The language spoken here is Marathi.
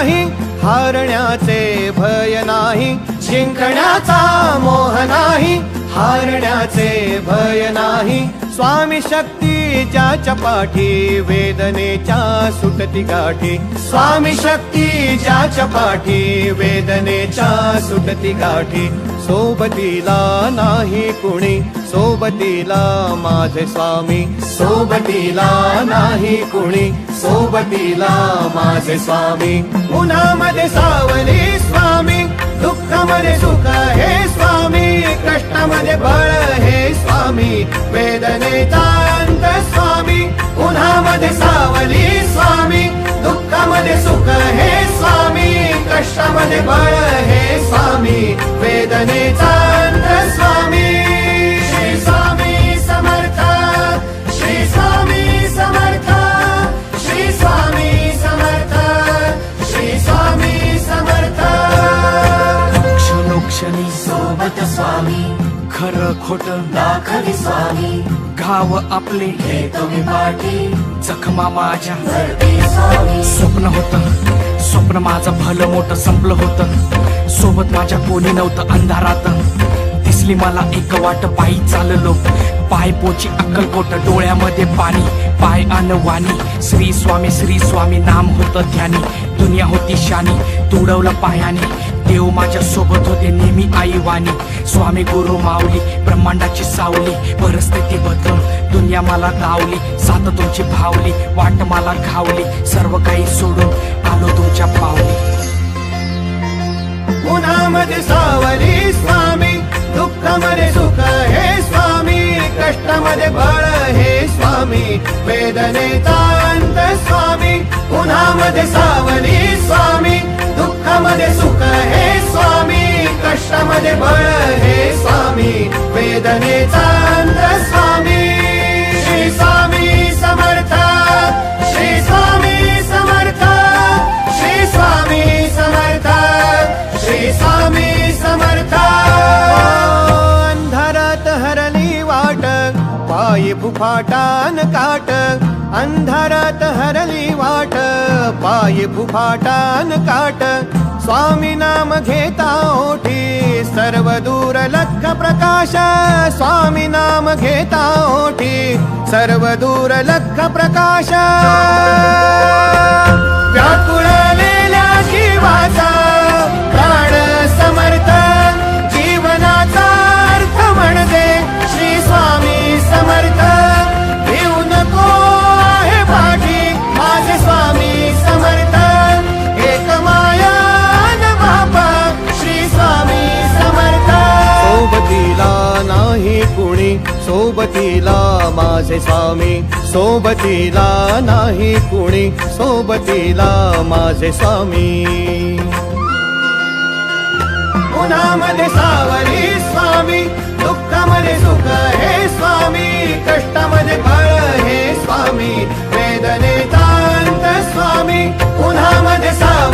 नाही, हारण्याचे भय नाही, जिंकण्याचा मोह नाही, हारण्याचे भय नाही. स्वामी शक्ती ज्याच्या पाठी, वेदनेच्या सुटती गाठी. स्वामी शक्ती ज्याच्या पाठी, वेदनेच्या सुटती गाठी. सोबतीला नाही कुणी, सोबतीला माझे स्वामी. सोबतीला नाही कुणी, सोबतीला माझे स्वामी. उन्हामध्ये सावली स्वामी, दुःखामध्ये सुख हे स्वामी, कष्टामध्ये बळ हे स्वामी, वेदनेचा अंत स्वामी. उन्हामध्ये सावली स्वामी, दुःखामध्ये सुख हे स्वामी, कष्टामध्ये बळ हे स्वामी, वेदनेचा अंत स्वामी. श्री स्वामी समर्थ, श्री स्वामी समर्थ, श्री स्वामी समर्थ, श्री स्वामी समर्थ. क्षणोक्षणी सोबत स्वामी, खरं खोट दाखवी स्वामी. गाव आपले हे तुम्ही पाठी, जखमा माझ्या स्वामी. स्वप्न होतं, स्वप्न माझं भलं मोठं संपलं होतं. सोबत माझ्या कोणी नव्हतं अंधारात. दिसली मला एक वाट, पायी चाललो, पाय पोची अक्कलकोट, डोळ्यामध्ये पाणी, पाय अनवाणी. श्री स्वामी नाम होतं ध्यानी. दुनिया होती शानी, तुडवलं पायाने. देव माझ्या सोबत होते नेहमी आईवानी. स्वामी गुरु माऊली, ब्रह्मांडाची सावली. परिस्थिती बदलून दुनिया मला धावली. साथ तुमची भावली, वाट मला घावली. सर्व काही सोडून आलो तुमच्या पावली. उन्हामध्ये सावली स्वामी, दुःखामध्ये सुख हे स्वामी, कष्टामध्ये बळ हे स्वामी, वेदनेचा अंत स्वामी. उन्हामध्ये सावली स्वामी, दुःखामध्ये सुख हे स्वामी, कष्टामध्ये बळ हे स्वामी, वेदनेचा अंत स्वामी. श्री स्वामी समर्थ, श्री स्वामी समर्थ, श्री स्वामी समर्थ, श्री स्वामी समर्थ. अंधारात हरली वाट, पायी फुफाटान काट. अंधारात हरली वाट, पायी फुफाटान काट. स्वामी नाम घेता ओठी, सर्व दूर लख प्रकाश. स्वामी नाम घेता ओठी, सर्व दूर लख प्रकाश. व्याकुळलेल्या जीवाचा प्राण समर्थ, जीवनाचा अर्थ म्हणजे श्री स्वामी समर्थ. घेऊ नको आहे पाठी माझे स्वामी समर्थ. एक माया न बापा श्री स्वामी समर्थ. सोबतीला नाही कुणी, सोबतीला माझे स्वामी. सोबतीला नाही कुणी, सोबतीला माझे स्वामी. उन्हामध्ये सावली स्वामी, दुःखामध्ये सुख हे स्वामी, कष्टामध्ये बळ हे स्वामी, वेदनेचा अंत स्वामी. उन्हामध्ये सावली